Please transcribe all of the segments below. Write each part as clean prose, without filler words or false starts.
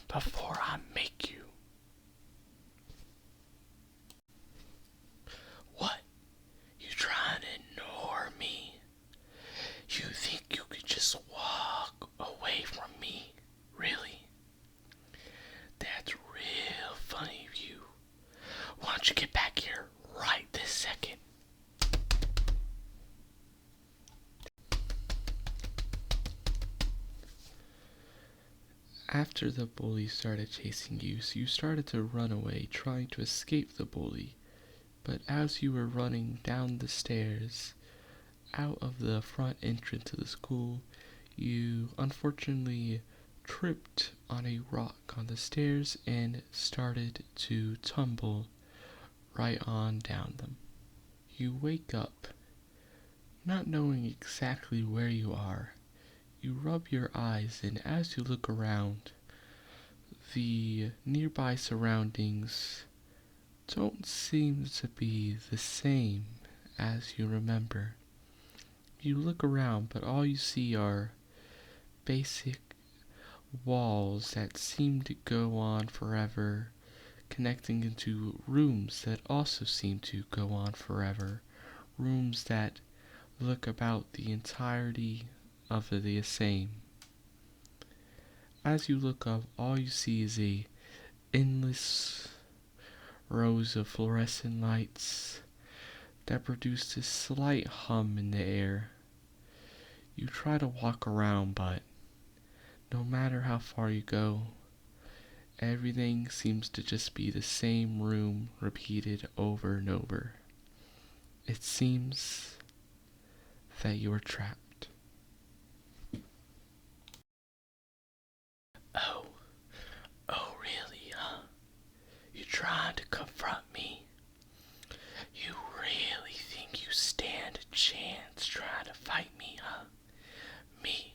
before I make you. What? You trying to ignore me? You think you could just walk away from me? Really? That's real funny of you. Why don't you get back here right this second? After the bully started chasing you, so you started to run away, trying to escape the bully. But as you were running down the stairs, out of the front entrance of the school, you unfortunately tripped on a rock on the stairs and started to tumble right on down them. You wake up, not knowing exactly where you are. You rub your eyes, and as you look around, the nearby surroundings don't seem to be the same as you remember. You look around, but all you see are basic walls that seem to go on forever, connecting into rooms that also seem to go on forever. Rooms that look about the entirety of the same. As you look up, all you see is a endless rows of fluorescent lights that produce a slight hum in the air. You try to walk around, but no matter how far you go, everything seems to just be the same room repeated over and over. It seems that you are trapped. Oh, oh really, huh? You trying to confront me? You really think you stand a chance trying to fight me, huh? Me,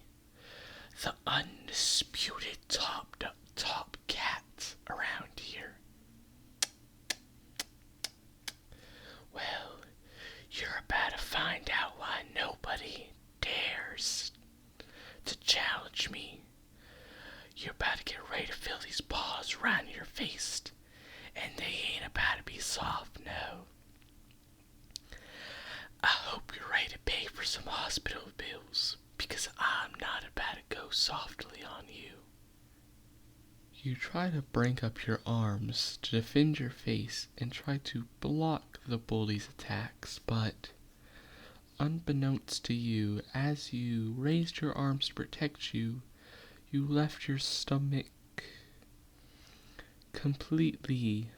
the undisputed top cat around here. Well, you're about to find out why nobody dares to challenge me. You're about to get ready to feel these paws around your face, and they ain't about to be soft, no. I hope you're ready to pay for some hospital bills, because I'm not about to go softly on you. You try to bring up your arms to defend your face and try to block the bully's attacks, but unbeknownst to you, as you raised your arms to protect you, you left your stomach completely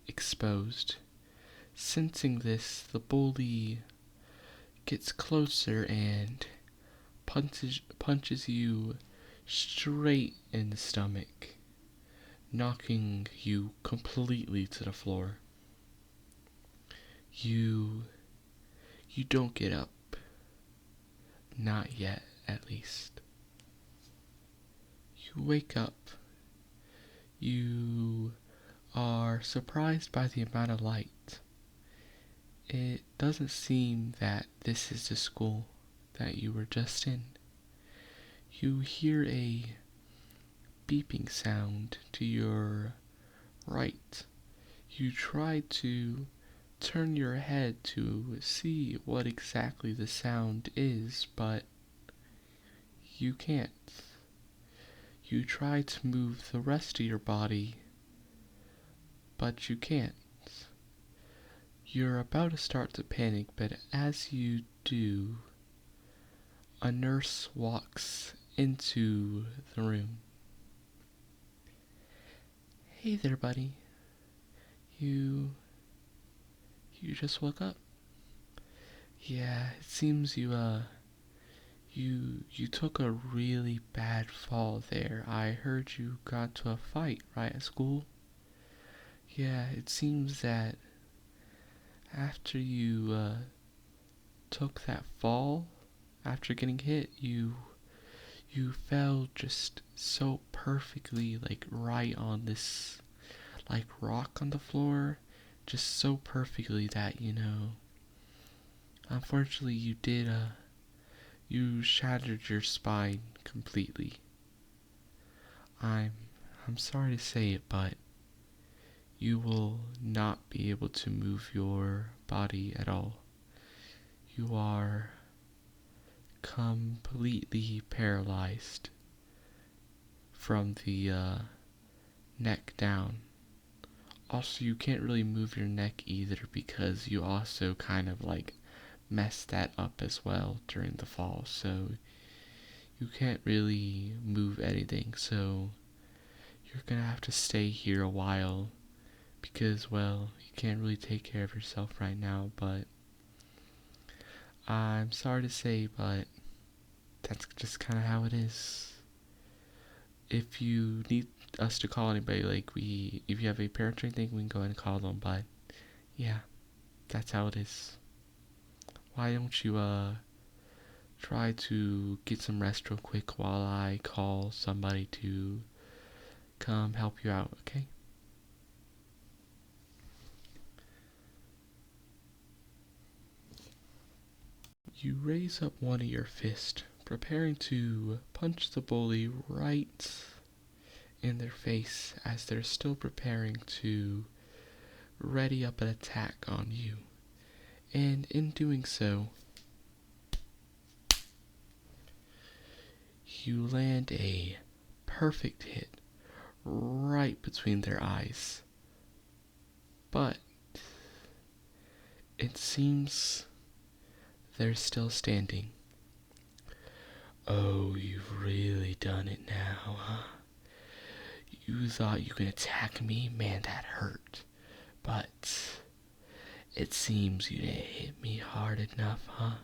exposed. Sensing this, the bully gets closer and punches you straight in the stomach, knocking you completely to the floor. You don't get up. Not yet, at least. You wake up. You are surprised by the amount of light. It doesn't seem that this is the school that you were just in. You hear a beeping sound to your right. You try to turn your head to see what exactly the sound is, but you can't. You try to move the rest of your body, but you can't. You're about to start to panic, but as you do, a nurse walks into the room. Hey there, buddy. You just woke up. Yeah, it seems you took a really bad fall there. I heard you got to a fight right at school. Yeah, it seems that after you took that fall, after getting hit, you fell just so perfectly, like right on this like rock on the floor, just so perfectly that, unfortunately you shattered your spine completely. I'm I'm sorry to say it, but you will not be able to move your body at all. You are completely paralyzed from the neck down. Also, you can't really move your neck either because you also kind of like messed that up as well during the fall. So you can't really move anything. So you're gonna have to stay here a while because, well, you can't really take care of yourself right now. But I'm sorry to say, but that's just kind of how it is. If you need us to call anybody, if you have a parent or anything, we can go ahead and call them. But yeah, that's how it is. Why don't you try to get some rest real quick while I call somebody to come help you out, okay? You raise up one of your fists, preparing to punch the bully right in their face as they're still preparing to ready up an attack on you. And in doing so, you land a perfect hit right between their eyes. But it seems they're still standing. Oh, you've really done it now, huh? You thought you could attack me? Man, that hurt. But it seems you didn't hit me hard enough, huh?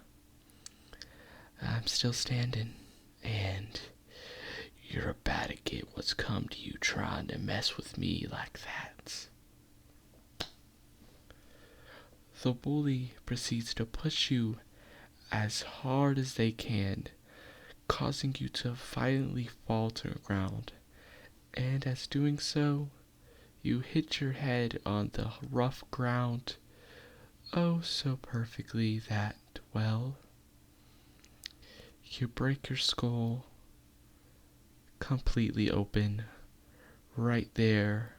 I'm still standing, and you're about to get what's come to you trying to mess with me like that. The bully proceeds to push you as hard as they can, causing you to violently fall to the ground. And as doing so, you hit your head on the rough ground oh so perfectly that, well, you break your skull completely open right there,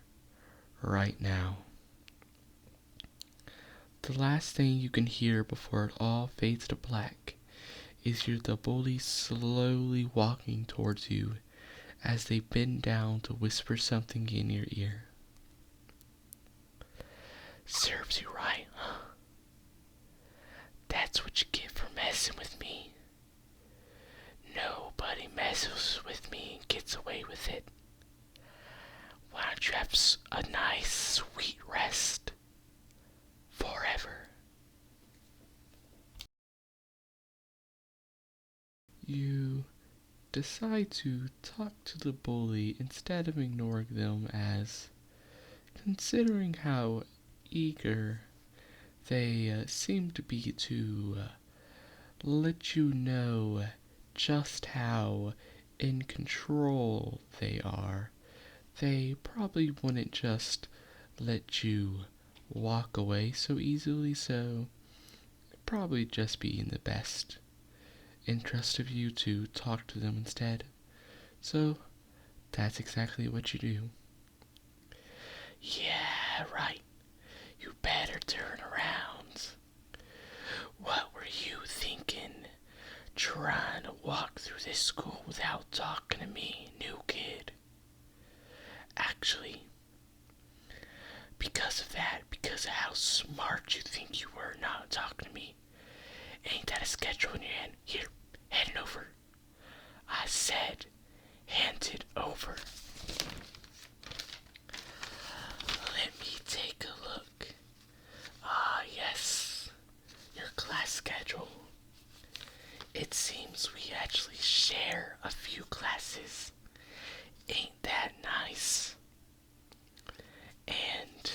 right now. The last thing you can hear before it all fades to black is the bully slowly walking towards you as they bend down to whisper something in your ear. Serves you right, huh? That's what you get for messing with me. Nobody messes with me and gets away with it. Why don't you have a nice, sweet rest forever? You decide to talk to the bully instead of ignoring them, as considering how eager they seem to be to let you know just how in control they are, they probably wouldn't just let you walk away so easily, so it'd probably just be in the best interest of you to talk to them instead. So that's exactly what you do. Yeah, right. You better turn around. What were you thinking? Trying to walk through this school without talking to me, new kid? Actually, because of how smart you think you were not talking to me, ain't that a schedule in your hand? Here, hand it over. I said, hand it over. Let me take a look. Ah, yes, your class schedule. It seems we actually share a few classes. Ain't that nice? And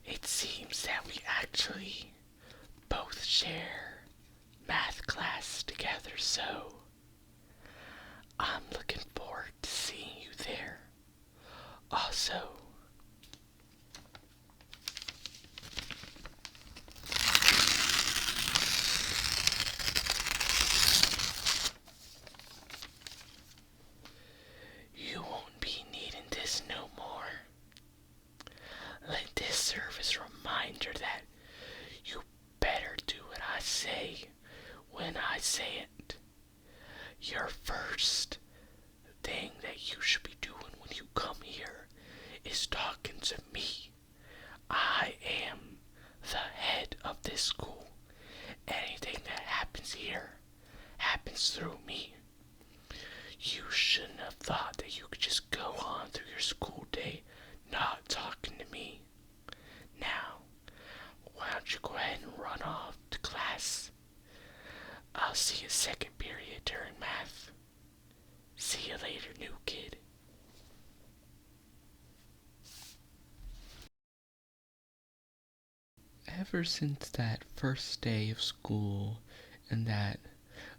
it seems that we actually both share math class together, so I'm looking forward to seeing you there. Also, you won't you should be doing when you come here is talking to me. I am the head of this school. Anything that happens here happens through me. You shouldn't have thought that you could just go on through your school day not talking to me. Now, why don't you go ahead and run off to class? I'll see you second period during math. See you later, new kid. Ever since that first day of school and that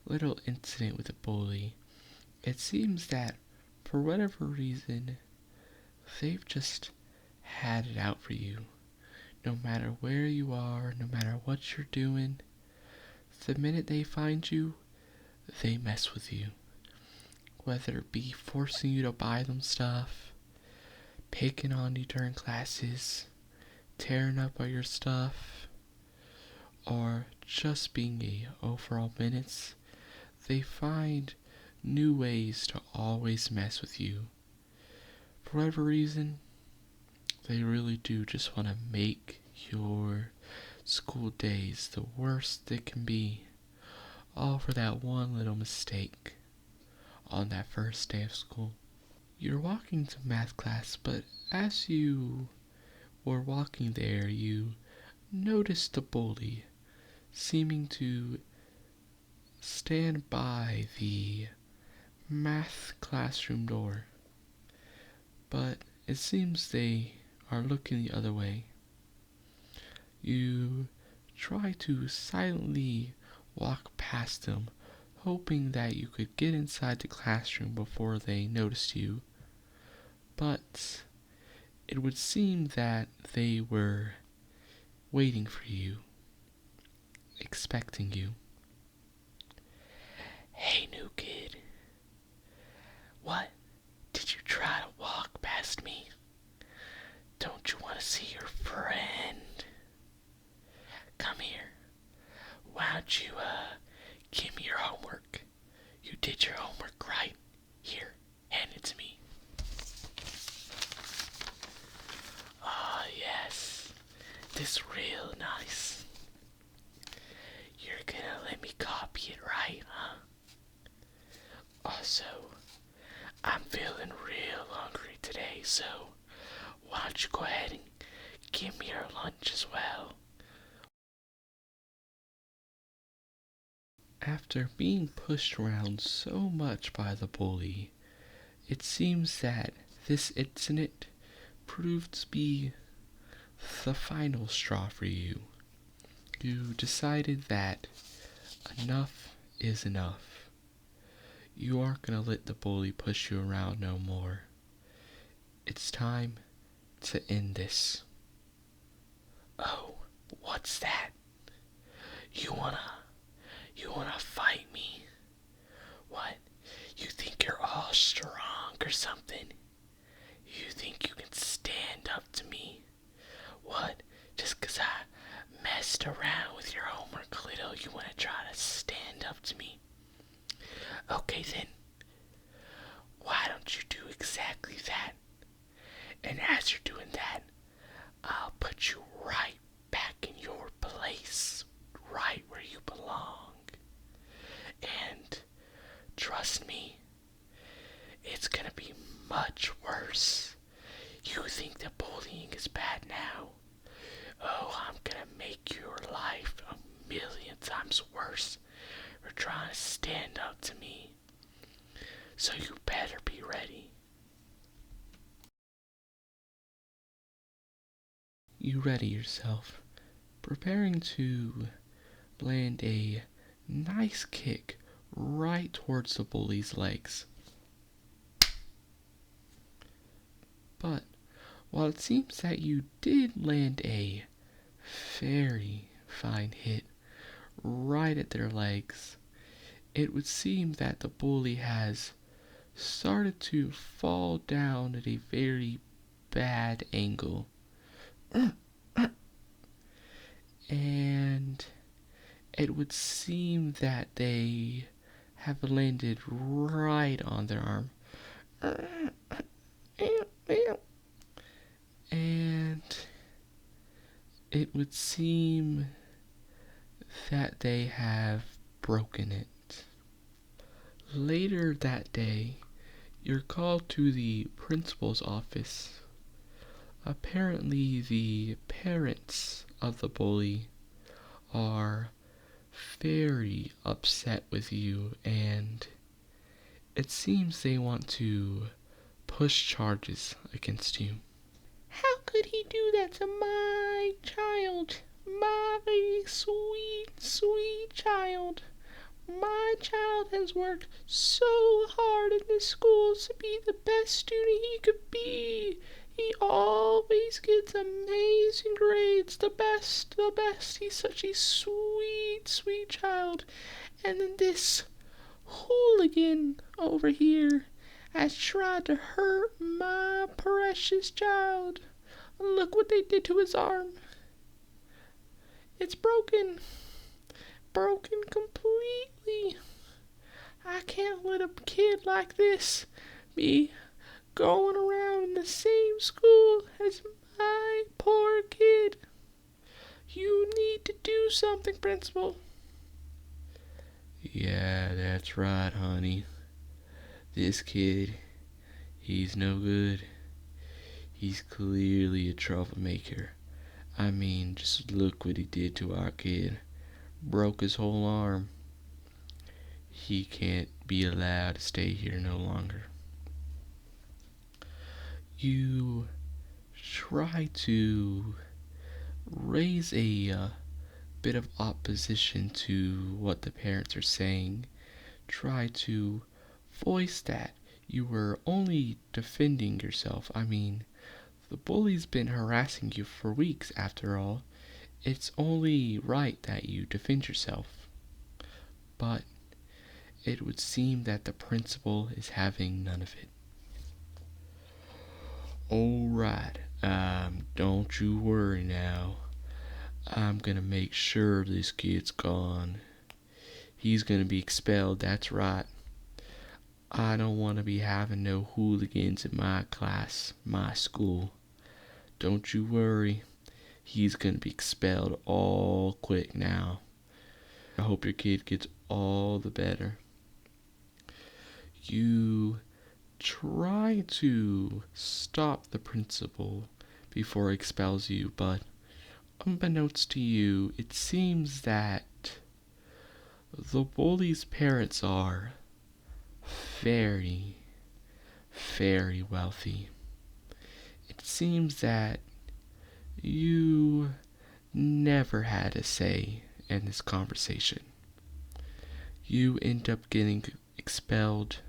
little incident with the bully, it seems that, for whatever reason, they've just had it out for you. No matter where you are, no matter what you're doing, the minute they find you, they mess with you. Whether it be forcing you to buy them stuff, picking on you during classes, tearing up all your stuff, or just being a overall menace, they find new ways to always mess with you. For whatever reason, they really do just want to make your school days the worst they can be, all for that one little mistake on that first day of school. You're walking to math class, but as you were walking there, you noticed the bully seeming to stand by the math classroom door. But it seems they are looking the other way. You try to silently walk past them, hoping that you could get inside the classroom before they noticed you. But it would seem that they were waiting for you, expecting you. Hey, new kid. What? Did you try to walk past me? Don't you want to see your friend? Come here. Why don't you, give me your homework? You did your homework, right? Here, hand it to me. Ah, yes. This real nice. You're gonna let me copy it, right, huh? Also, I'm feeling real hungry today, so why don't you go ahead and give me your lunch as well? After being pushed around so much by the bully, it seems that this incident proved to be the final straw for you. You decided that enough is enough. You aren't gonna let the bully push you around no more. It's time to end this. Oh, what's that? You wanna fight me? What? You think you're all strong or something? You think you can stand up to me? What? Just 'cause I messed around with your homework a little, you wanna try to stand up to me? Okay then. Why don't you do exactly that? And as you're doing that, I'll put you right back in your place, right where you belong. And trust me, it's gonna be much worse. You think that bullying is bad now? Oh, I'm gonna make your life a million times worse for trying to stand up to me. So you better be ready. You ready yourself, preparing to land a nice kick right towards the bully's legs. But while it seems that you did land a very fine hit right at their legs, it would seem that the bully has started to fall down at a very bad angle. And it would seem that they have landed right on their arm. And it would seem that they have broken it. Later that day, you're called to the principal's office. Apparently, the parents of the bully are very upset with you, and it seems they want to push charges against you. How could he do that to my child? My sweet, sweet child. My child has worked so hard in this school to be the best student he could be. He always gets amazing grades, the best, the best. He's such a sweet, sweet child. And then this hooligan over here has tried to hurt my precious child. Look what they did to his arm. It's broken. Broken completely. I can't let a kid like this be going around in the same school as my poor kid. You need to do something, Principal. Yeah, that's right, honey. This kid, he's no good. He's clearly a troublemaker. I mean, just look what he did to our kid. Broke his whole arm. He can't be allowed to stay here no longer. You try to raise a bit of opposition to what the parents are saying. Try to voice that you were only defending yourself. I mean, the bully's been harassing you for weeks after all. It's only right that you defend yourself. But it would seem that the principal is having none of it. Alright, don't you worry now. I'm gonna make sure this kid's gone. He's gonna be expelled, that's right. I don't want to be having no hooligans in my class, my school. Don't you worry. He's gonna be expelled all quick now. I hope your kid gets all the better. You try to stop the principal before he expels you, but unbeknownst to you, it seems that the bully's parents are very, very wealthy. It seems that you never had a say in this conversation. You end up getting expelled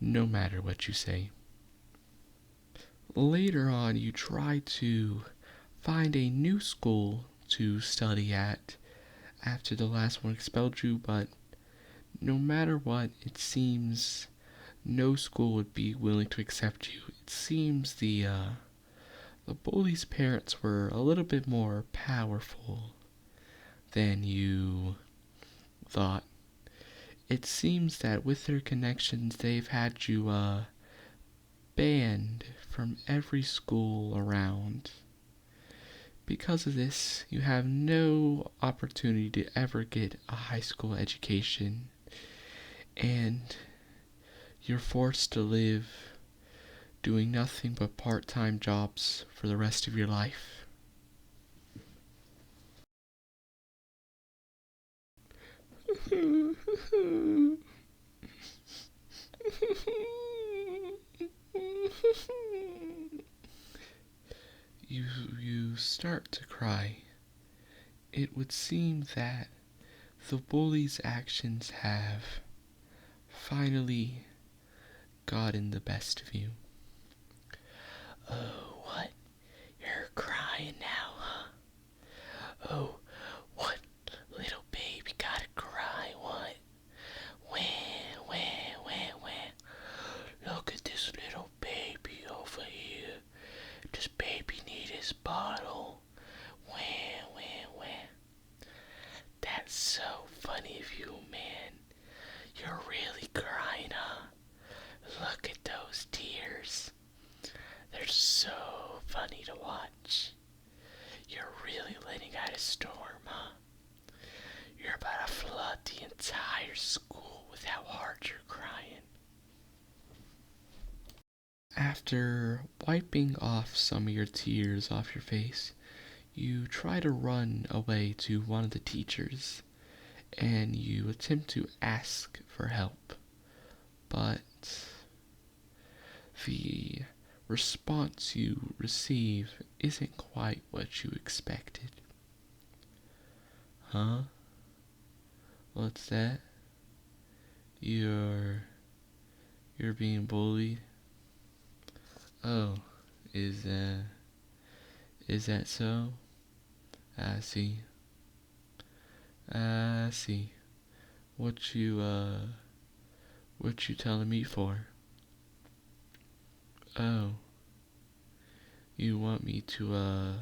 no matter what you say. Later on, you try to find a new school to study at after the last one expelled you, but no matter what, it seems no school would be willing to accept you. It seems the bully's parents were a little bit more powerful than you thought. It seems that with their connections, they've had you banned from every school around. Because of this, you have no opportunity to ever get a high school education, and you're forced to live doing nothing but part-time jobs for the rest of your life. You start to cry. It would seem that the bully's actions have finally gotten the best of you. Oh, what? You're crying now, huh? Oh, what? Little baby gotta cry, what? Wah, wah, wah, wah. Look at this little baby over here. Does baby need his bottle? Wah, wah, wah. That's so funny of you, man. You're really crying, huh? Look at those You're so funny to watch. You're really letting out a storm, huh? You're about to flood the entire school with how hard you're crying. After wiping off some of your tears off your face, you try to run away to one of the teachers and you attempt to ask for help. But the response you receive isn't quite what you expected. Huh? What's that? You're being bullied? Oh, is that so? I see. I see. What you telling me for? Oh, you want me to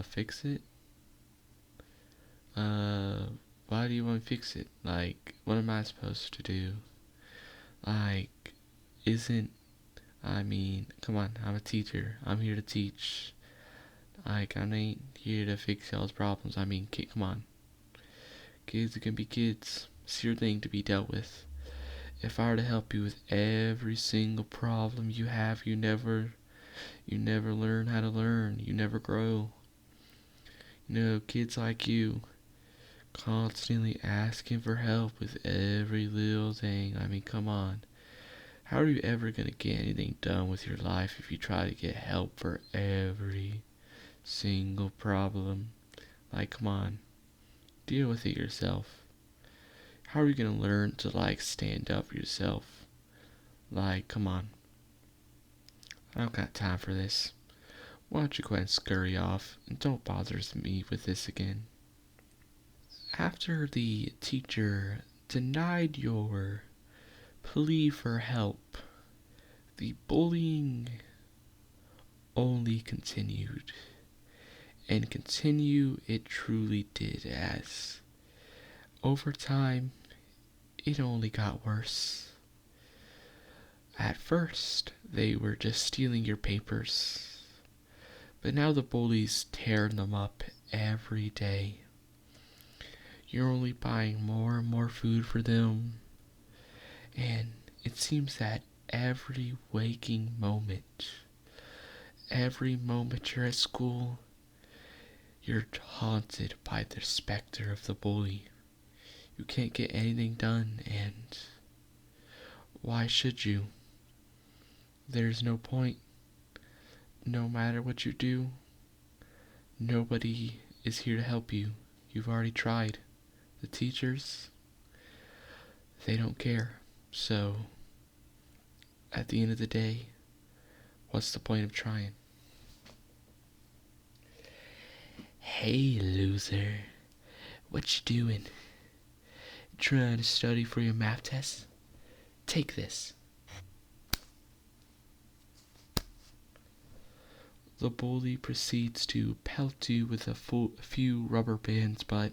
fix it? Uh, why do you want to fix it? Like, what am I supposed to do? Like, isn't, I mean, come on, I'm a teacher. I'm here to teach. Like, I ain't here to fix y'all's problems. I mean, come on. Kids are gonna be kids. It's your thing to be dealt with. If I were to help you with every single problem you have, you never learn how to learn. You never grow. You know, kids like you, constantly asking for help with every little thing. I mean, come on. How are you ever gonna get anything done with your life if you try to get help for every single problem? Like, come on. Deal with it yourself. How are you gonna learn to, like, stand up for yourself? Like, come on. I don't got time for this. Why don't you go ahead and scurry off and don't bother me with this again? After the teacher denied your plea for help, the bullying only continued. And continue it truly did, as over time it only got worse. At first, they were just stealing your papers, but now the bullies tear them up every day. You're only buying more and more food for them, and it seems that every waking moment, every moment you're at school, you're haunted by the specter of the bully. You can't get anything done, and why should you? There's no point. No matter what you do, nobody is here to help you. You've already tried. The teachers, they don't care. So, at the end of the day, what's the point of trying? Hey, loser. What you doing? Trying to study for your math test? Take this. The bully proceeds to pelt you with a few rubber bands, but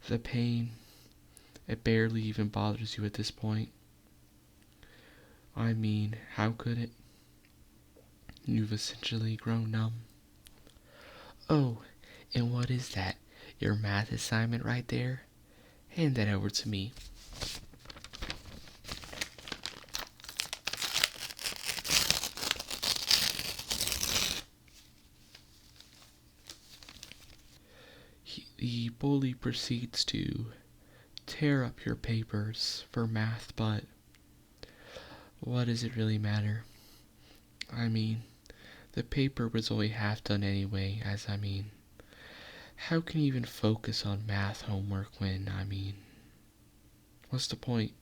the pain, it barely even bothers you at this point. I mean, how could it? You've essentially grown numb. Oh, and what is that? Your math assignment right there? Hand that over to me. The bully proceeds to tear up your papers for math, but what does it really matter? I mean, the paper was only half done anyway, how can you even focus on math homework when, what's the point?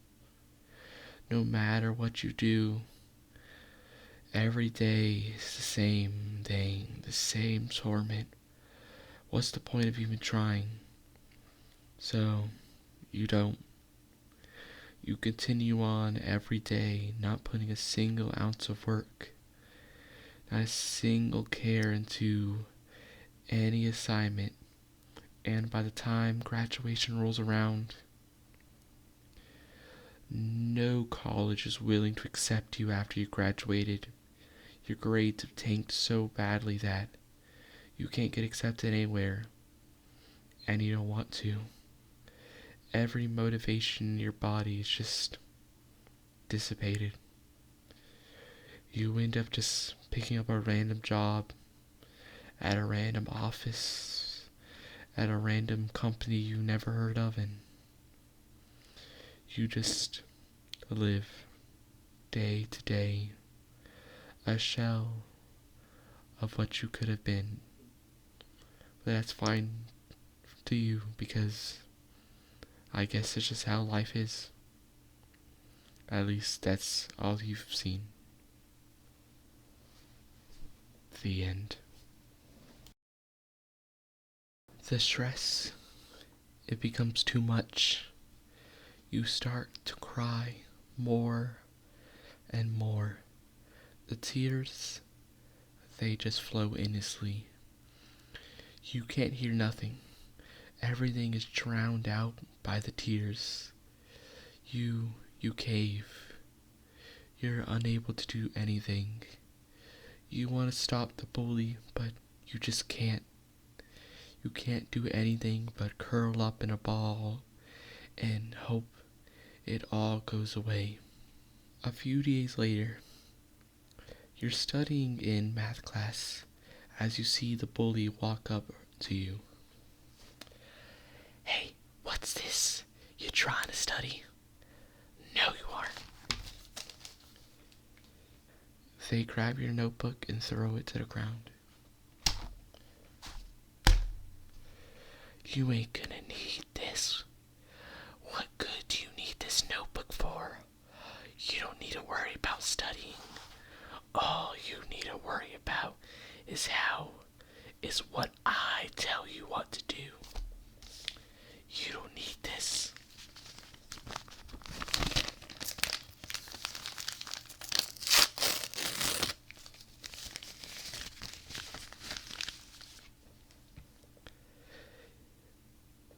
No matter what you do, every day is the same thing, the same torment. What's the point of even trying? So, you don't. You continue on every day, not putting a single ounce of work, not a single care into any assignment. And by the time graduation rolls around, no college is willing to accept you after you graduated. Your grades have tanked so badly that you can't get accepted anywhere, and you don't want to. Every motivation in your body is just dissipated. You end up just picking up a random job at a random office at a random company you never heard of, and you just live day to day, a shell of what you could have been. But that's fine to you, because I guess it's just how life is. At least that's all you've seen. The end. The stress, it becomes too much. You start to cry more and more. The tears, they just flow endlessly. You can't hear nothing. Everything is drowned out by the tears. You cave. You're unable to do anything. You want to stop the bully, but you just can't. You can't do anything but curl up in a ball and hope it all goes away. A few days later, you're studying in math class as you see the bully walk up to you. "Hey, what's this? You trying to study?" "No, you aren't." They grab your notebook and throw it to the ground. "You ain't gonna need this. What good do you need this notebook for? You don't need to worry about studying. All you need to worry about is what I tell you what to do. You don't need this."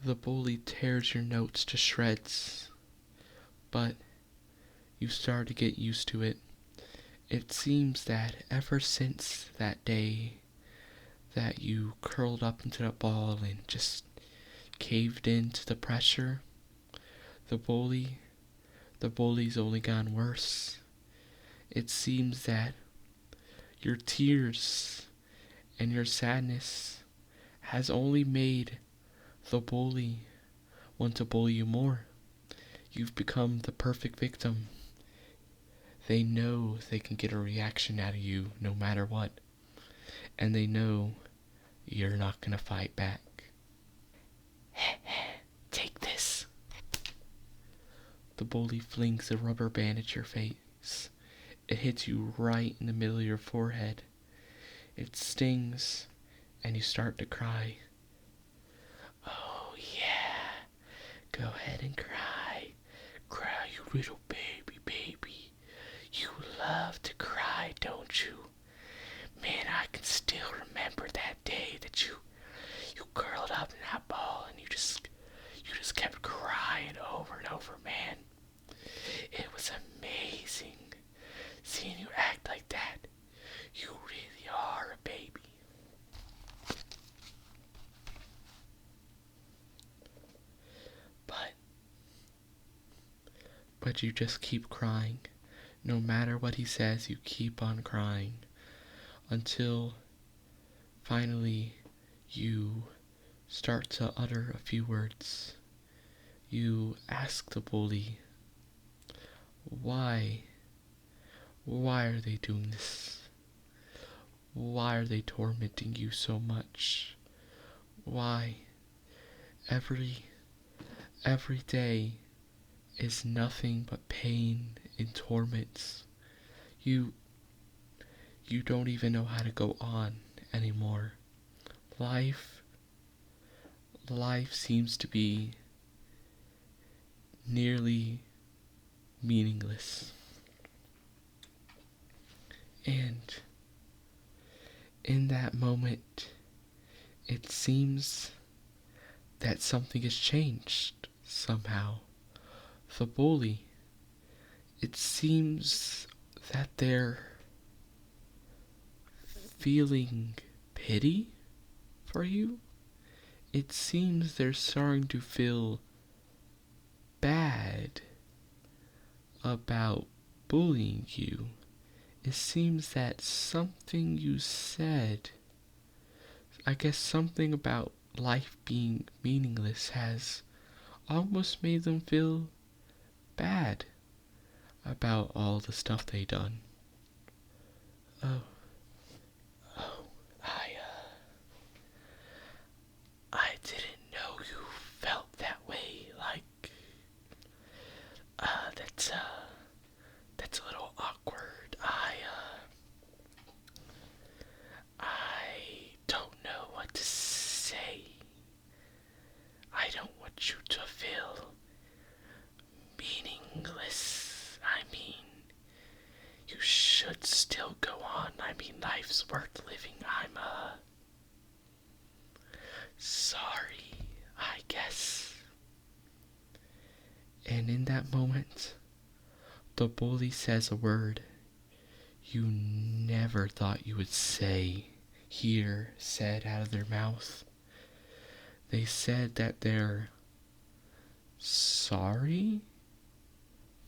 The bully tears your notes to shreds, but you start to get used to it. It seems that ever since that day that you curled up into the ball and just caved into the pressure, the bully's only gotten worse. It seems that your tears and your sadness has only made the bully want to bully you more. You've become the perfect victim. They know they can get a reaction out of you no matter what, and they know you're not gonna fight back. "Take this." The bully flings a rubber band at your face. It hits you right in the middle of your forehead. It stings, and you start to cry. "Oh yeah, go ahead and cry. Cry, you little baby. You love to cry, don't you? Man, I can still remember that day that you curled up in that ball and you just kept crying over and over, man. It was amazing seeing you act like that. You really are a baby." But you just keep crying. No matter what he says, you keep on crying until finally you start to utter a few words. You ask the bully, why are they doing this? Why are they tormenting you so much? Why? Every day is nothing but pain and torments. You don't even know how to go on anymore. Life seems to be nearly meaningless. And in that moment, it seems that something has changed somehow. The bully, it seems that they're feeling pity for you. It seems they're starting to feel bad about bullying you. It seems that something you said, I guess something about life being meaningless, has almost made them feel bad about all the stuff they done. Oh, oh, I didn't know you felt that way. Like, that's a little awkward. I don't know what to say. I don't want you to feel meaningless. I mean, you should still go on. I mean, life's worth living. I'm, sorry, I guess. And in that moment, the bully says a word you never thought you would hear said out of their mouth. They said that they're sorry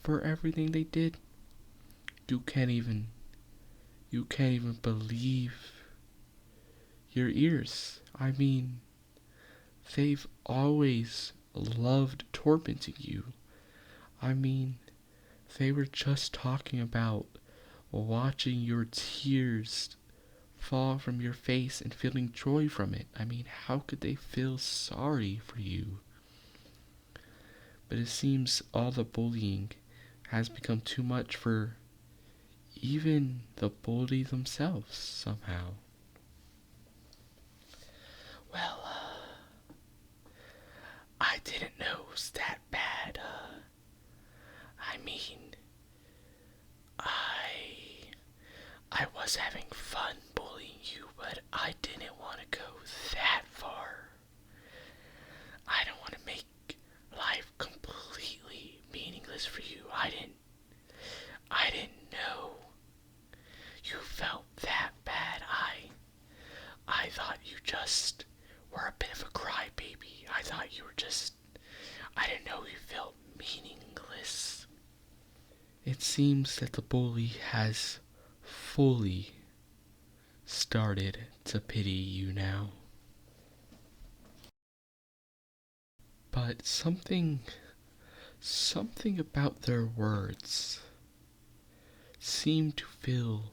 for everything they did. You can't even believe your ears. I mean, they've always loved tormenting you. I mean, they were just talking about watching your tears fall from your face and feeling joy from it. I mean, how could they feel sorry for you? But it seems all the bullying has become too much for even the bully themselves somehow. Well, I didn't know it was that bad. I mean, I was having fun bullying you, but I didn't want to go that far. I don't want to make life completely meaningless for you. I didn't know you felt that bad. I thought you just were a bit of a crybaby. I thought you were just, I didn't know you felt meaningless. It seems that the bully has fully started to pity you now. But something about their words seemed to fill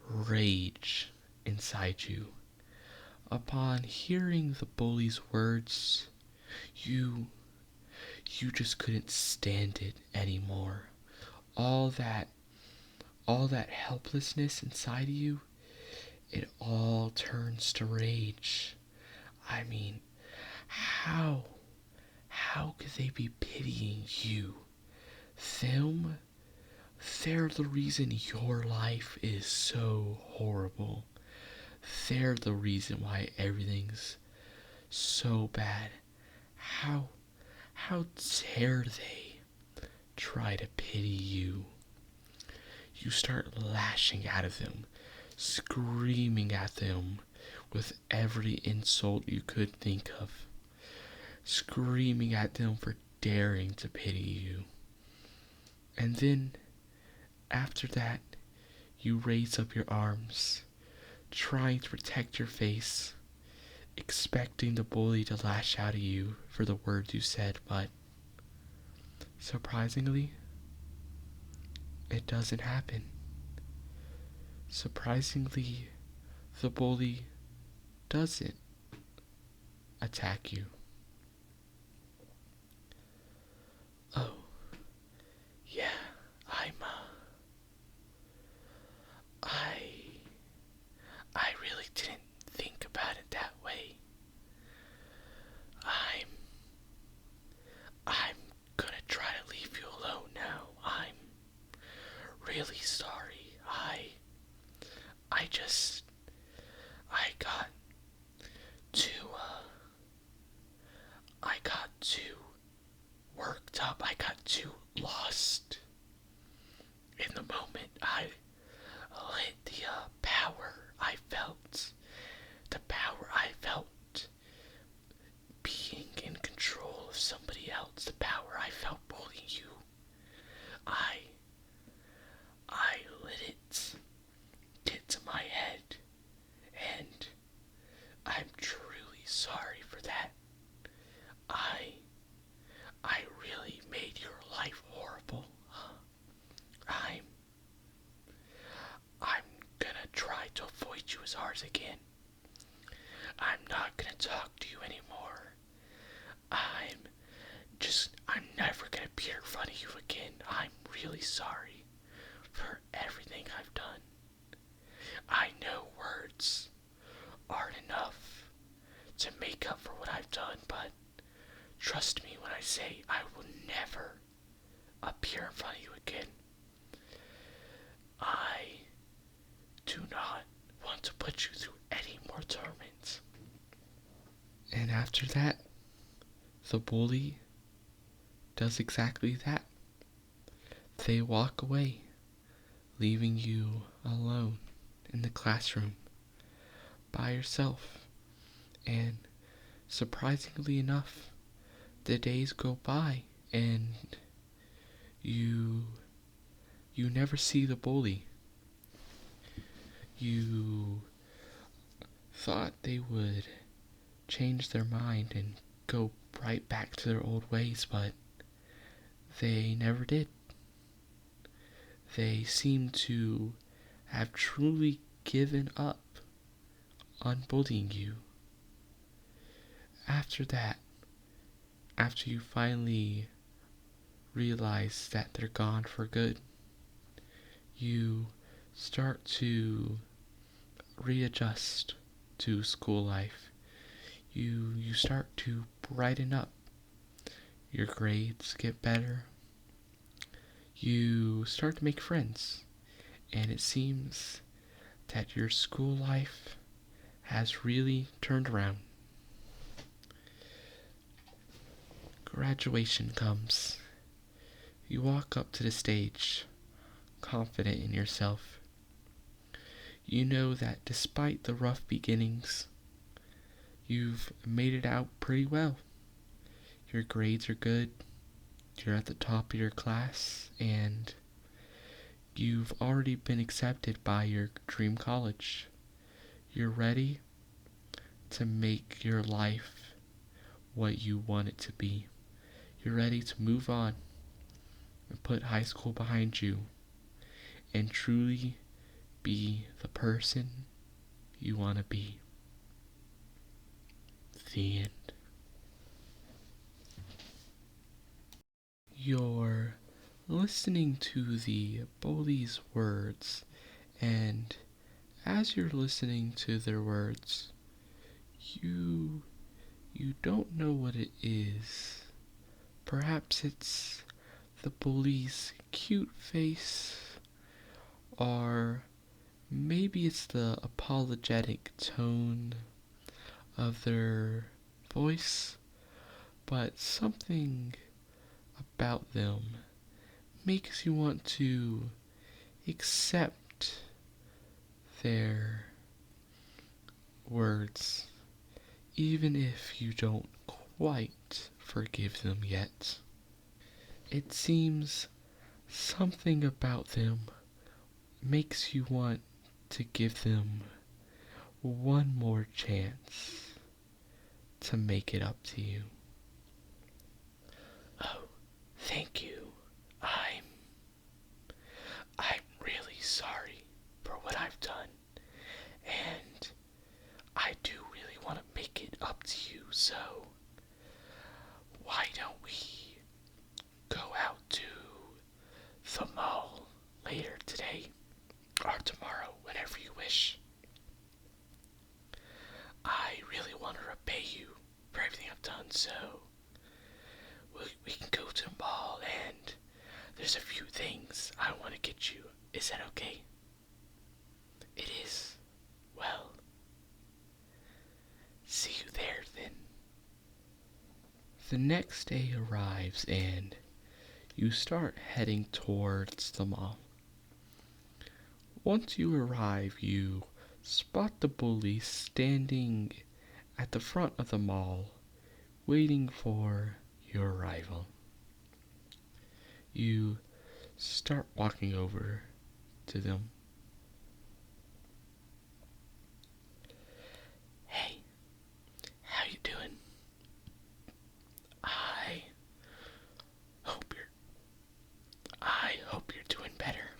rage inside you. Upon hearing the bully's words, you just couldn't stand it anymore. All that helplessness inside you, it all turns to rage. I mean, how could they be pitying you? They're the reason your life is so horrible. They're the reason why everything's so bad. How dare they try to pity you? You start lashing out of them, screaming at them with every insult you could think of, screaming at them for daring to pity you. And then, after that, you raise up your arms, trying to protect your face, expecting the bully to lash out at you for the words you said, but surprisingly, it doesn't happen. Surprisingly, the bully doesn't attack you. Oh, yeah, I really didn't think about it that way. I'm gonna try to leave you alone now. I'm really sorry. I got too worked up. I got too lost in the moment. I lit the power. I felt stairs again. I'm not gonna talk to you anymore. I'm never gonna appear in front of you again. I'm really sorry for everything I've done. I know words aren't enough to make up for what I've done, but trust me when I say I will never appear in front of you again. I do not want to put you through any more torment. And after that, the bully does exactly that. They walk away, leaving you alone in the classroom by yourself. And surprisingly enough, the days go by and you never see the bully. You thought they would change their mind and go right back to their old ways, but they never did. They seemed to have truly given up on bullying you. After that, after you finally realize that they're gone for good, you start to readjust to school life. You start to brighten up. Your grades get better. You start to make friends. And it seems that your school life has really turned around. Graduation comes. You walk up to the stage, confident in yourself. You know that despite the rough beginnings, you've made it out pretty well. Your grades are good, you're at the top of your class, and you've already been accepted by your dream college. You're ready to make your life what you want it to be. You're ready to move on and put high school behind you and truly be the person you want to be. The end. You're listening to the bully's words, and as you're listening to their words, you don't know what it is. Perhaps it's the bully's cute face, or maybe it's the apologetic tone of their voice, but something about them makes you want to accept their words, even if you don't quite forgive them yet. It seems something about them makes you want to give them one more chance to make it up to you. Oh, thank you. I'm really sorry for what I've done, and I do really want to make it up to you, so why don't we go out to the mall later today or tomorrow, whenever you wish. I really want to repay you for everything I've done, so we can go to the mall, and there's a few things I want to get you. Is that okay? It is. Well, see you there then. The next day arrives, and you start heading towards the mall. Once you arrive, you spot the bully standing at the front of the mall, waiting for your arrival. You start walking over to them. Hey, how you doing? I hope you're doing better.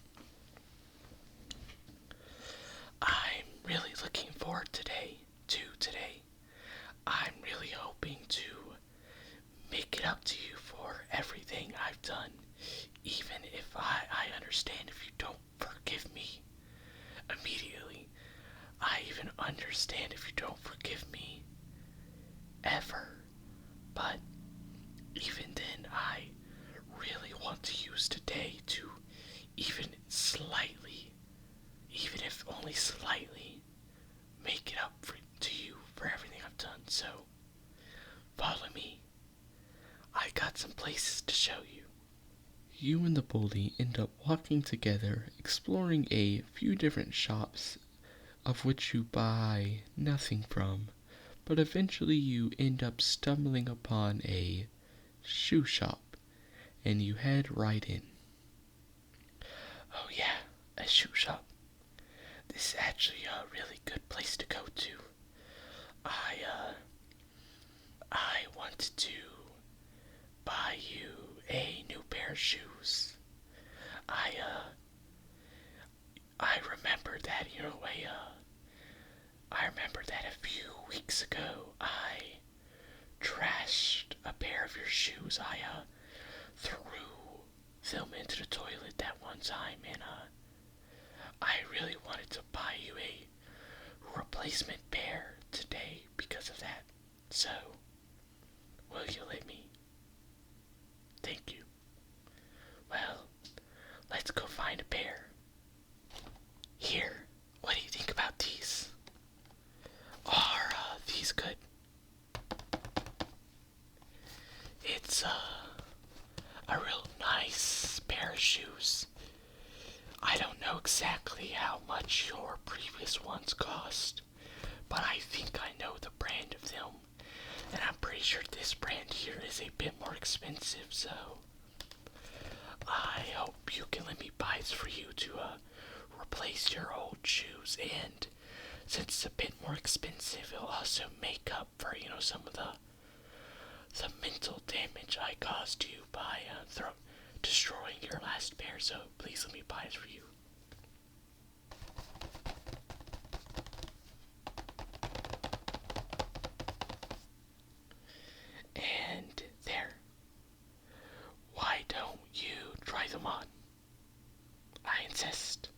I'm really looking forward understand if you don't forgive me ever, but even then, I really want to use today to even slightly, even if only slightly, make it up to you for everything I've done. So, follow me. I got some places to show you. You and the bully end up walking together, exploring a few different shops, of which you buy nothing from, but eventually you end up stumbling upon a shoe shop, and you head right in. Oh yeah, a shoe shop. This is actually a really good place to go to. I wanted to buy you a new pair of shoes. I, uh, I remember that, I remember that a few weeks ago, I trashed a pair of your shoes. I, threw them into the toilet that one time, and, I really wanted to buy you a replacement pair today because of that. So, will you let me? Thank you. Well, let's go find a pair. Here, what do you think about these? Are these good? It's a real nice pair of shoes. I don't know exactly how much your previous ones cost, but I think I know the brand of them, and I'm pretty sure this brand here is a bit more expensive, so I hope you can let me buy it for you to replace your old shoes, and since it's a bit more expensive, it'll also make up for, some of the mental damage I caused you by destroying your last pair, so please let me buy it for you. And there. Why don't you try them on? I insist.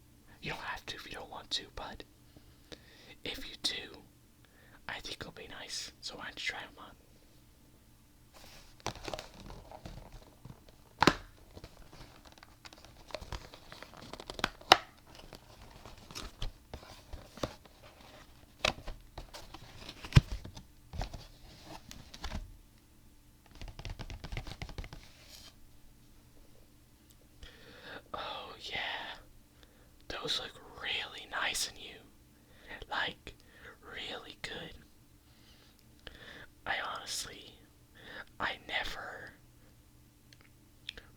You don't have to if you don't want to, but if you do, I think it'll be nice, so why don't you try them on? Oh yeah, those look really nice on you. Like, really good. I never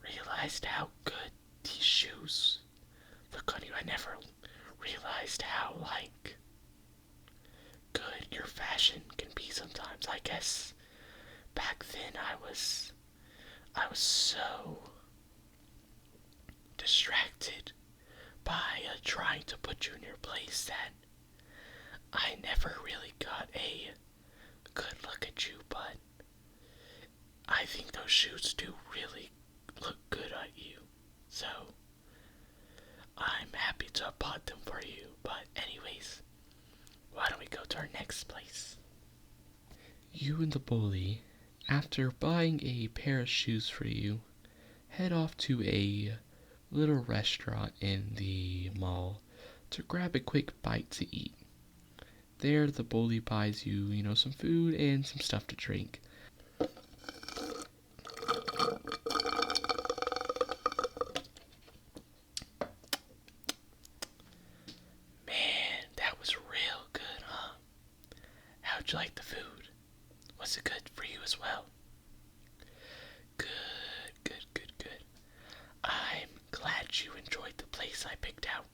realized how good these shoes look on you. I never realized how, good your fashion can be sometimes. I guess back then I was so distracted by trying to put you in your place that I never really got a good look at you, but I think those shoes do really look good on you, so I'm happy to have bought them for you. But anyways, why don't we go to our next place? You and the bully, after buying a pair of shoes for you, head off to a little restaurant in the mall to grab a quick bite to eat. There, the bully buys you, some food and some stuff to drink. Man, that was real good, huh? How'd you like the food? Was it good for you as well? Good, good, good, good. I'm glad you enjoyed the place I picked out.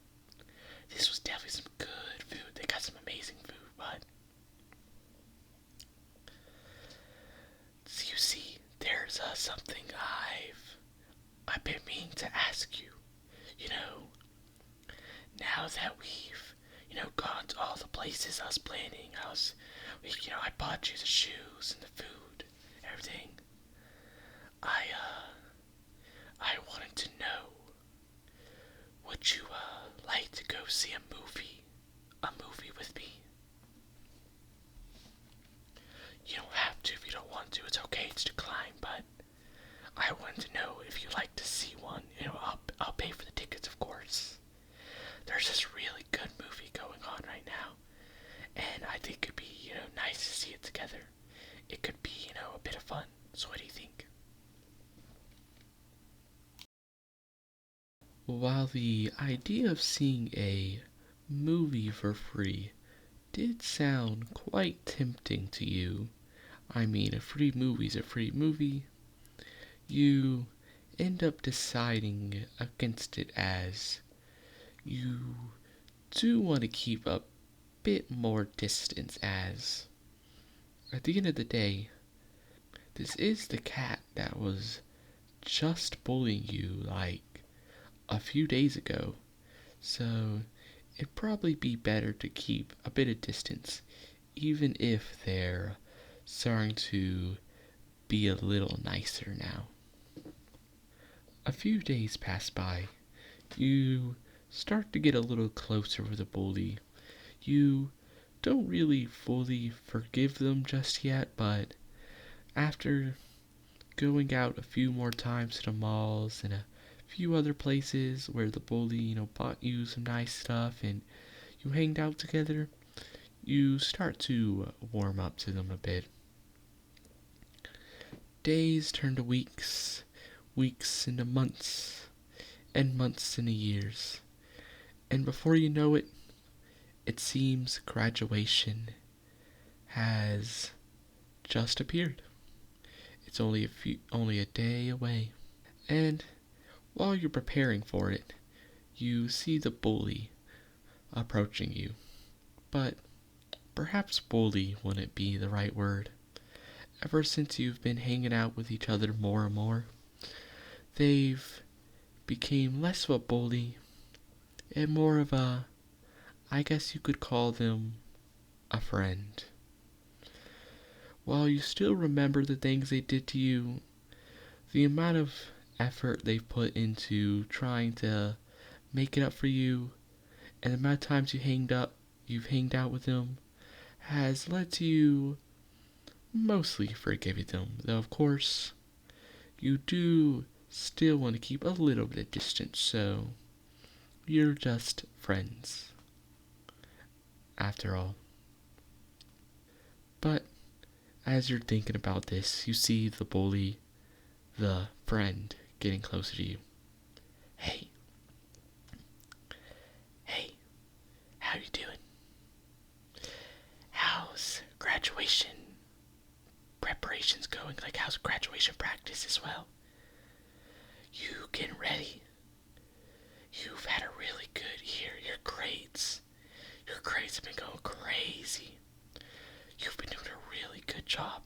This was definitely some good food. They got some amazing food, but so you see, there's something I've been meaning to ask you. Now that we've gone to all the places I was planning, I bought you the shoes and the food, everything. I wanted to know, would you like to go see a movie with me? You don't have to if you don't want to. It's okay to decline, but I wanted to know if you'd like to see one. I'll pay for the tickets, of course. There's this really good movie going on right now, and I think it'd be, nice to see it together. It could be, a bit of fun. So what do you think? While the idea of seeing a movie for free did sound quite tempting to you, I mean, a free movie's a free movie, you end up deciding against it as you do want to keep a bit more distance, as at the end of the day, this is the cat that was just bullying you like a few days ago, so it'd probably be better to keep a bit of distance, even if they're starting to be a little nicer now. A few days pass by. You start to get a little closer with the bully. You don't really fully forgive them just yet, but after going out a few more times to the malls and a few other places where the bully, bought you some nice stuff and you hanged out together, you start to warm up to them a bit. Days turn to weeks, weeks into months, and months into years. And before you know it, it seems graduation has just appeared. It's only a day away. And while you're preparing for it, you see the bully approaching you. But perhaps bully wouldn't be the right word. Ever since you've been hanging out with each other more and more, they've became less of a bully and more of a, I guess you could call them, a friend. While you still remember the things they did to you, the amount of effort they've put into trying to make it up for you, and the amount of times you've hanged out with them, has led to you mostly forgiving them. Though of course, you do still want to keep a little bit of distance, so you're just friends, after all. But as you're thinking about this, you see the bully, the friend, getting closer to you. Hey, hey, how you doing? How's graduation preparations going? Like, how's graduation practice as well? You getting ready? You've had a really good year. Your grades have been going crazy. You've been doing a really good job.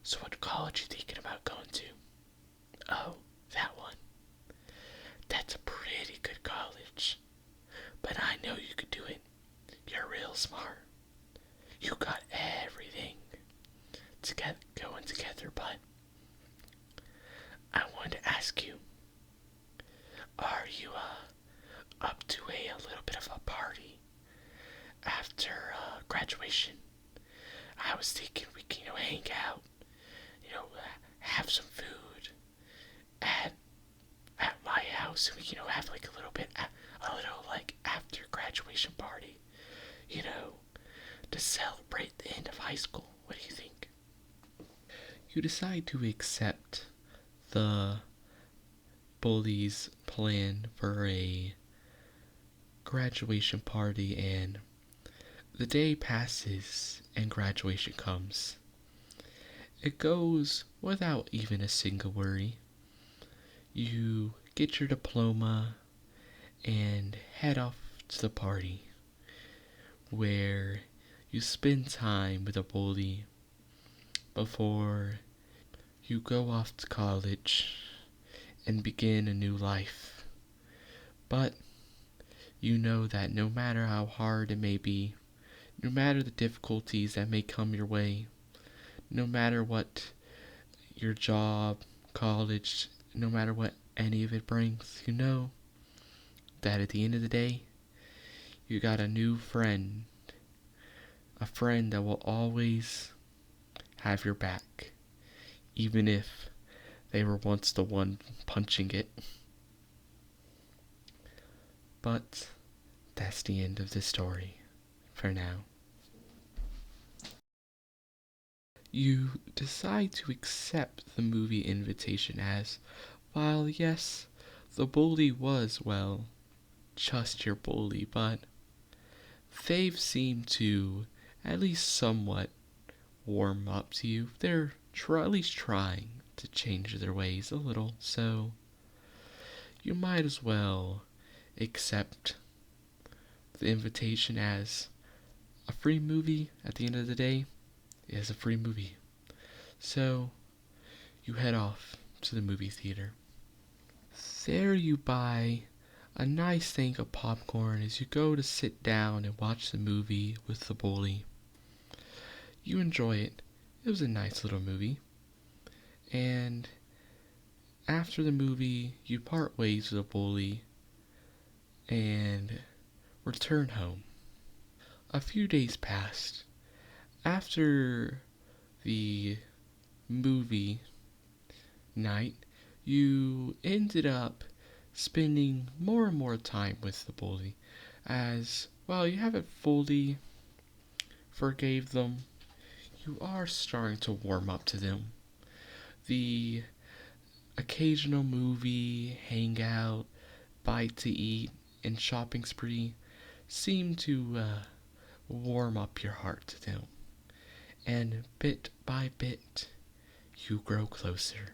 So what college you thinking about going to? Oh, that one. That's a pretty good college. But I know you could do it. You're real smart. You got everything going together, but I wanted to ask you, are you up to a little bit of a party after graduation? I was thinking we can, hang out, have some food at my house, and we, have like a little like after graduation party, to celebrate the end of high school. What do you think? You decide to accept the bully's plan for a graduation party, and the day passes and graduation comes. It goes without even a single worry. You get your diploma and head off to the party, where you spend time with a bully before you go off to college and begin a new life. But you know that no matter how hard it may be, no matter the difficulties that may come your way, no matter what your job, college, no matter what any of it brings, you know that at the end of the day, you got a new friend. A friend that will always have your back, even if they were once the one punching it. But that's the end of the story for now. You decide to accept the movie invitation as, while yes, the bully was, well, just your bully, but they've seemed to at least somewhat warm up to you. They're at least trying to change their ways a little, so you might as well accept the invitation as a free movie. At the end of the day, is a free movie. So you head off to the movie theater. There you buy a nice thing of popcorn as you go to sit down and watch the movie with the bully. You enjoy it. It was a nice little movie. And after the movie, you part ways with the bully and return home. A few days passed. After the movie night, you ended up spending more and more time with the bully as, well, you haven't fully forgave them. You are starting to warm up to them. The occasional movie, hangout, bite to eat, and shopping spree seem to warm up your heart to them. And bit by bit, you grow closer.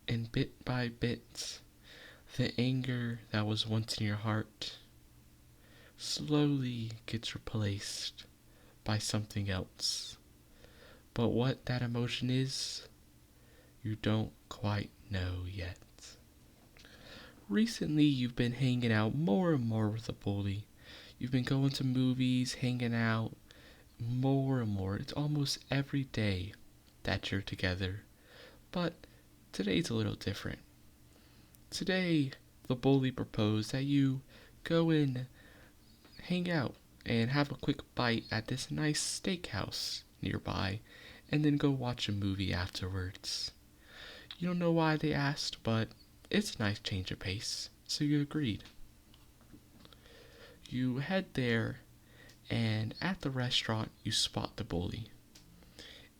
And bit by bit, the anger that was once in your heart slowly gets replaced by something else. But what that emotion is, you don't quite know yet. Recently, you've been hanging out more and more with the bully. You've been going to movies, hanging out more and more. It's almost every day that you're together. But today's a little different. Today, the bully proposed that you go and hang out and have a quick bite at this nice steakhouse nearby, and then go watch a movie afterwards. You don't know why they asked, but it's a nice change of pace, so you agreed. You head there, and at the restaurant, you spot the bully.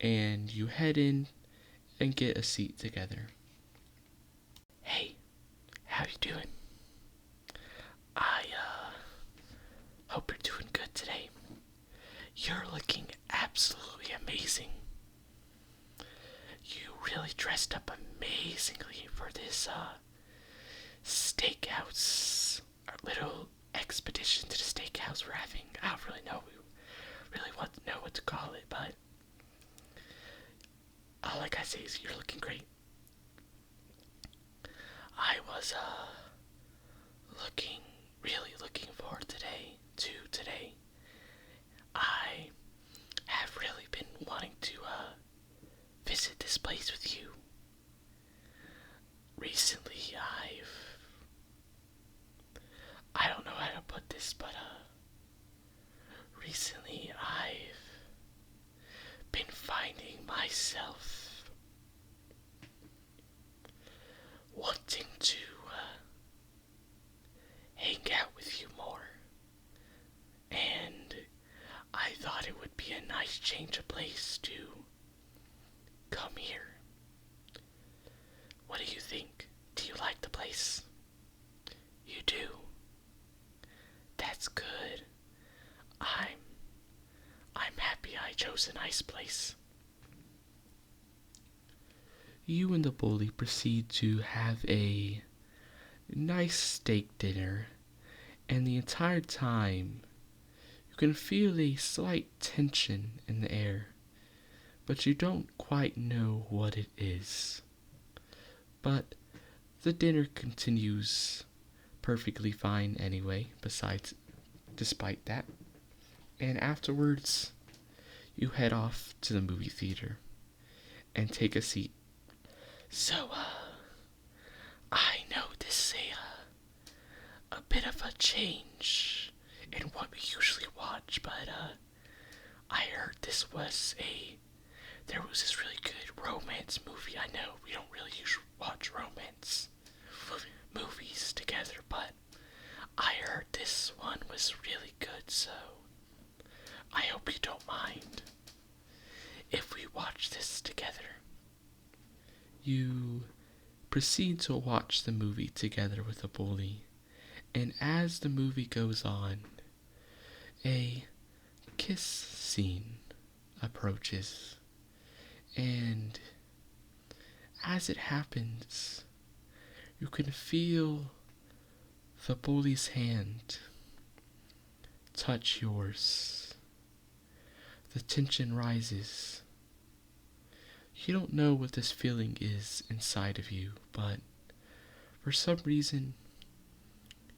And you head in and get a seat together. Hey, how you doing? I, hope you're doing good today. You're looking absolutely amazing. You really dressed up amazingly for this, steakhouse, our little expedition to the steakhouse we're having. I don't really know, what to call it, but all I gotta say is you're looking great. I was, really looking forward to today. I have really been wanting to, visit this place with you. Recently, I don't know how to put this, but, recently I've been finding myself wanting to, hang out with you more. And I thought it would be a nice change of place to come here. What do you think? Do you like the place? You do? That's good. I'm happy I chose a nice place. You and the bully proceed to have a nice steak dinner, and the entire time you can feel a slight tension in the air, but you don't quite know what it is. But the dinner continues perfectly fine anyway, despite that. And afterwards, you head off to the movie theater and take a seat. So, I know this is a bit of a change in what we usually watch, but, I heard this was there was this really good romance movie. I know we don't really usually watch romance movies together, but I heard this one was really good, so I hope you don't mind if we watch this together. You proceed to watch the movie together with a bully, and as the movie goes on, a kiss scene approaches, and as it happens, you can feel the bully's hand touch yours. The tension rises. You don't know what this feeling is inside of you, but for some reason,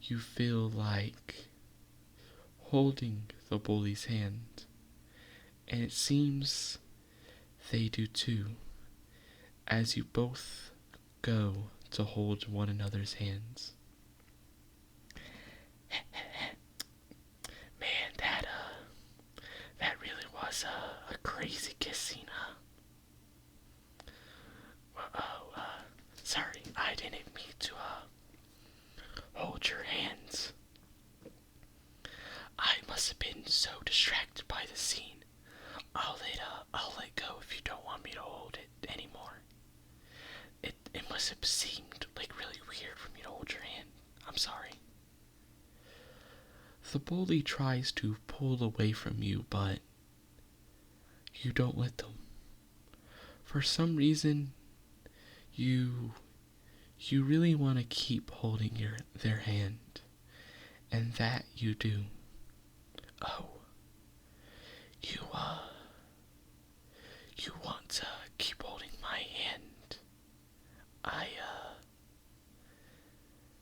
you feel like holding the bully's hand, and it seems they do too, as you both go to hold one another's hands. Man, that really was a crazy kiss scene, huh? Sorry, I didn't mean to hold your hands. I must have been so distracted by the scene. I'll let go if you don't want me to hold it anymore. It must have seemed like really weird for me to hold your hand. I'm sorry. The bully tries to pull away from you, but you don't let them. For some reason, you really want to keep holding their hand, and that you do. Oh, you want to keep holding my hand.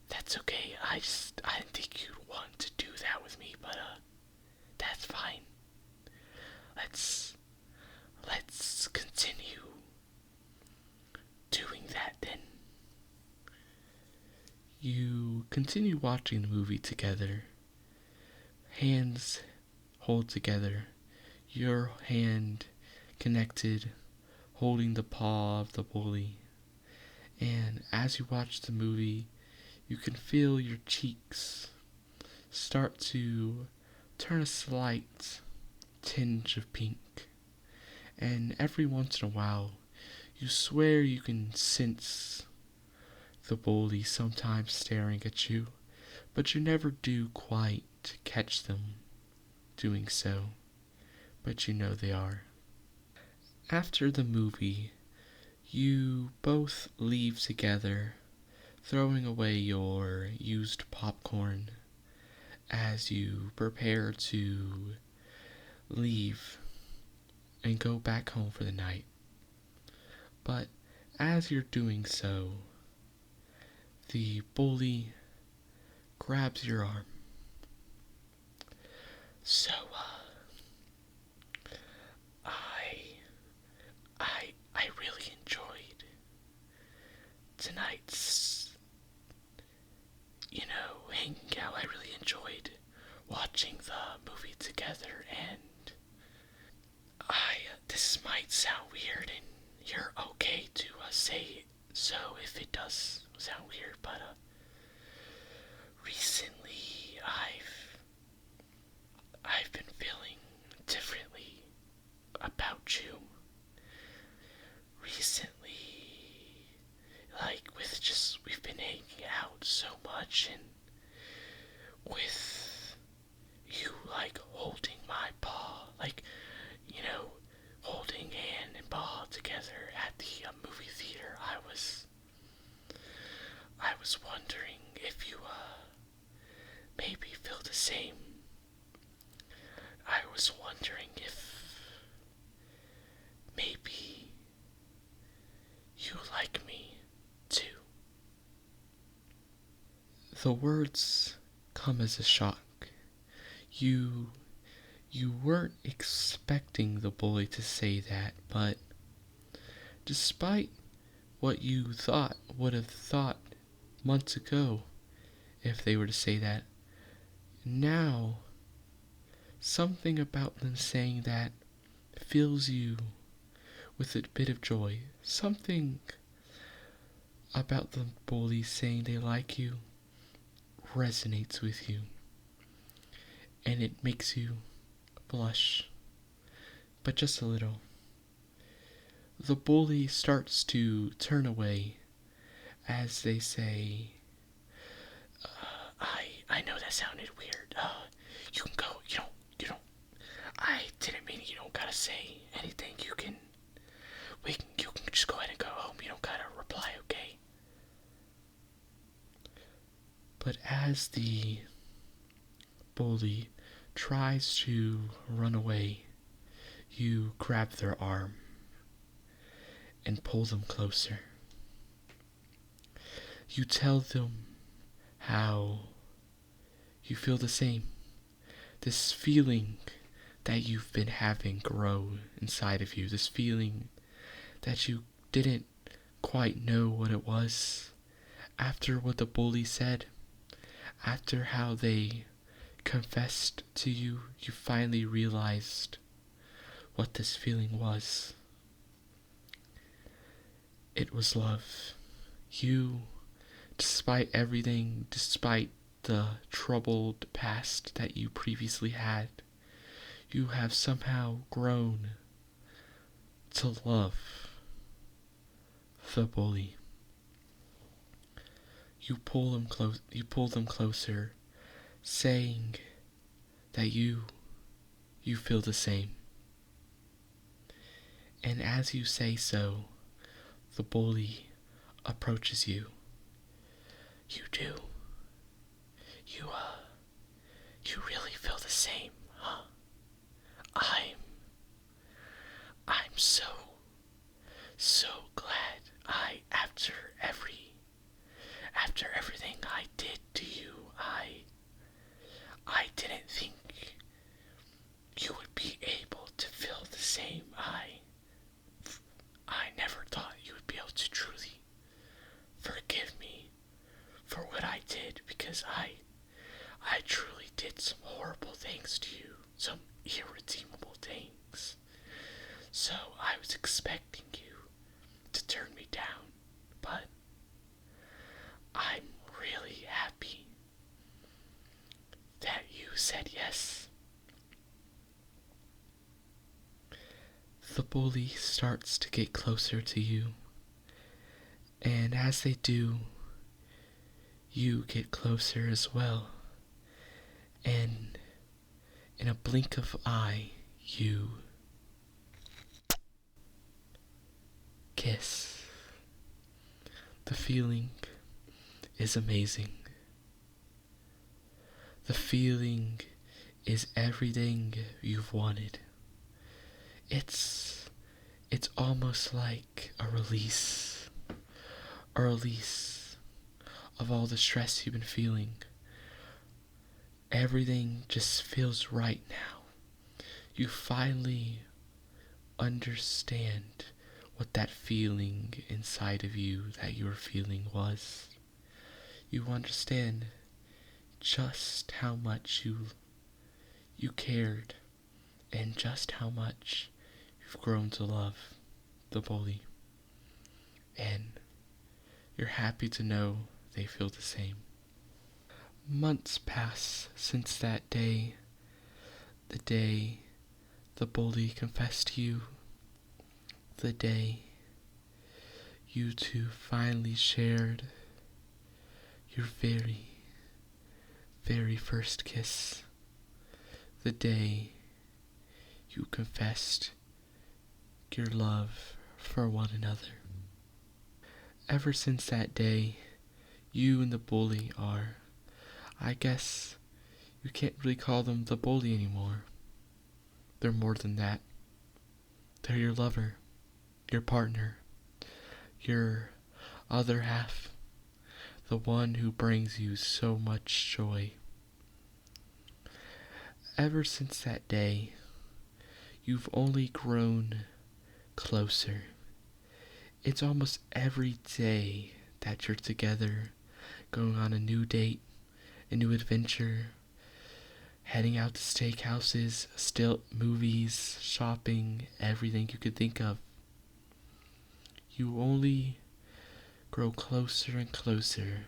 That's okay. I didn't think you'd want to do that with me, but that's fine. Let's continue doing that then. You continue watching the movie together. Hands hold together. Your hand connected, holding the paw of the bully. And as you watch the movie, you can feel your cheeks start to turn a slight tinge of pink. And every once in a while, you swear you can sense the bully sometimes staring at you, but you never do quite catch them doing so, but you know they are. After the movie, you both leave together, throwing away your used popcorn as you prepare to leave and go back home for the night. But as you're doing so, the bully grabs your arm. So, I really enjoyed tonight's, hanging out. I really enjoyed watching the movie together, and this might sound weird, and you're okay to say so if it does sound weird, but recently I've been feeling differently about you. Recently, we've been hanging out so much, and with you, holding my paw, holding hand and paw together at the movie theater, I was wondering if you, maybe feel the same. I was wondering if maybe you like me too. The words come as a shock. You weren't expecting the bully to say that, but despite what you would have thought months ago if they were to say that, now something about them saying that fills you with a bit of joy. Something about the bullies saying they like you resonates with you, and it makes you blush, but just a little. The bully starts to turn away as they say, I know that sounded weird. You can go. You don't. I didn't mean it. You don't gotta say anything. You can just go ahead and go home. You don't gotta reply, okay? But as the bully tries to run away, you grab their arm and pull them closer. You tell them how you feel the same. This feeling that you've been having grow inside of you. This feeling that you didn't quite know what it was. After what the bully said, after how they confessed to you, you finally realized what this feeling was. It was love. You, despite everything, despite the troubled past that you previously had, you have somehow grown to love the bully. You pull them closer, saying that you feel the same. And as you say so, the bully approaches you. You do. You really feel the same, huh? I'm so glad. After everything I did to you, I didn't think you would be able to feel the same. I never thought you would be able to truly forgive me for what I did, because I truly did some horrible things to you, some irredeemable things. So I was expecting you to turn me down, but I'm really happy that you said yes. The bully starts to get closer to you, and as they do, you get closer as well. And in a blink of eye, you kiss. The feeling is amazing. The feeling is everything you've wanted. It's almost like a release of all the stress you've been feeling. Everything just feels right now. You finally understand what that feeling inside of you that you were feeling was. You understand just how much you cared, and just how much you've grown to love the bully. And you're happy to know they feel the same. Months pass since that day, the day the bully confessed to you, the day you two finally shared your very, very first kiss, the day you confessed your love for one another. Ever since that day, you and the bully are, I guess you can't really call them the bully anymore. They're more than that. They're your lover, your partner, your other half, the one who brings you so much joy. Ever since that day, you've only grown closer. It's almost every day that you're together, going on a new date, a new adventure, heading out to steakhouses, still movies, shopping, everything you could think of. you only grow closer and closer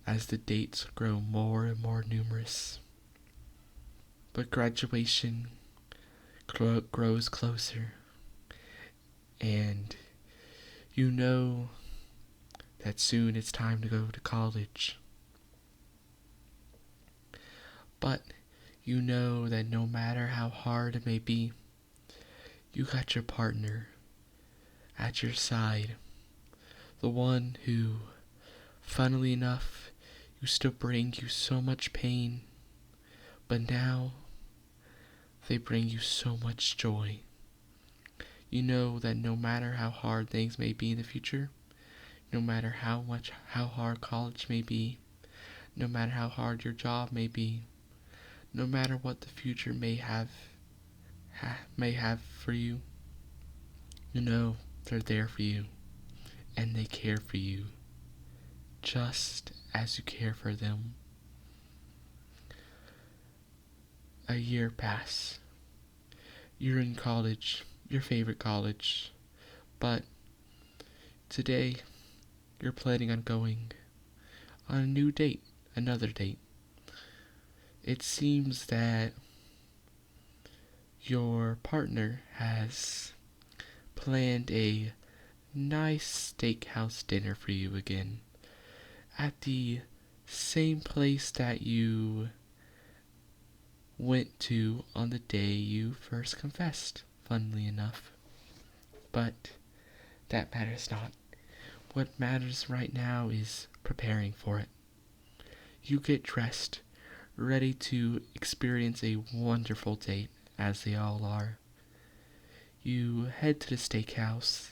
as the dates grow more and more numerous. But graduation grows closer, and you know that soon it's time to go to college. But you know that no matter how hard it may be, you got your partner at your side, the one who, funnily enough, used to bring you so much pain, but now they bring you so much joy. You know that no matter how hard things may be in the future, no matter how hard college may be, no matter how hard your job may be, no matter what the future may have for you, you know they're there for you, and they care for you, just as you care for them. A year passes. You're in college, your favorite college, but today you're planning on going on a new date, another date. It seems that your partner has planned a nice steakhouse dinner for you again at the same place that you went to on the day you first confessed, funnily enough. But that matters not. What matters right now is preparing for it. You get dressed, ready to experience a wonderful date, as they all are. You head to the steakhouse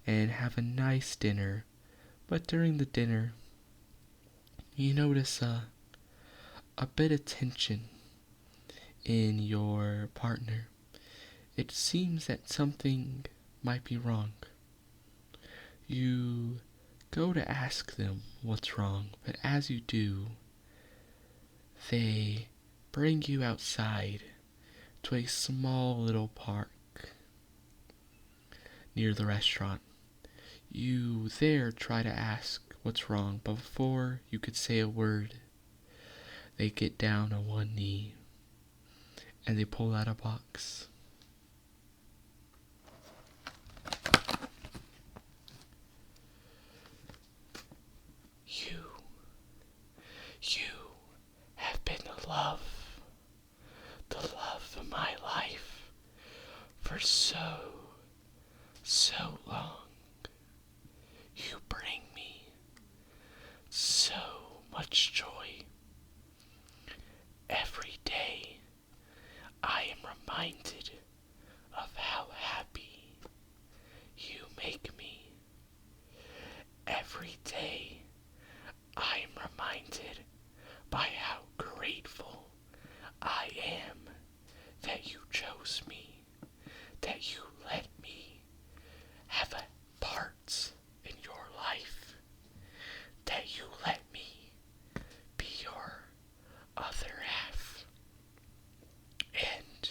and have a nice dinner, but during the dinner, you notice a bit of tension in your partner. It seems that something might be wrong. You go to ask them what's wrong, but as you do, they bring you outside to a small little park near the restaurant. You there try to ask what's wrong, but before you could say a word, they get down on one knee and they pull out a box. You have been the love of my life for so long. You bring me so much joy. Every day I am reminded of how happy you make me. Every day I am reminded by how grateful I am that you chose me, that you let me have a part in your life, that you let me be your other half. And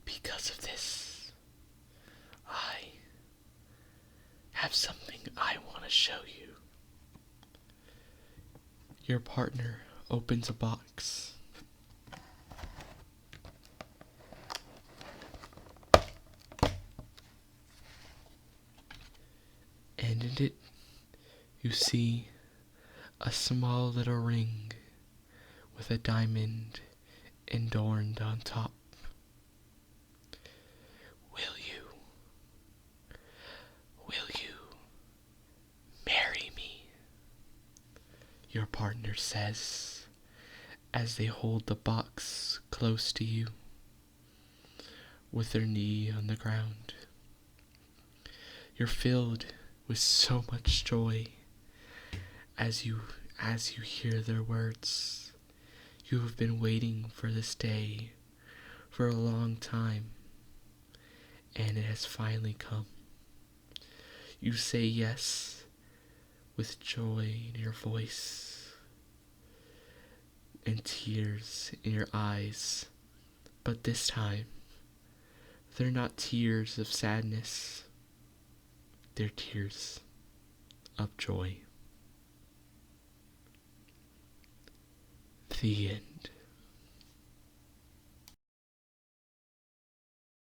because of this, I have something I want to show you. Your partner opens a box. And in it, you see a small little ring with a diamond adorned on top. Will you marry me? Your partner says as they hold the box close to you with their knee on the ground. You're filled with so much joy as you hear their words. You have been waiting for this day for a long time, and it has finally come. You say yes with joy in your voice and tears in your eyes, but this time they're not tears of sadness. their tears of joy. The end.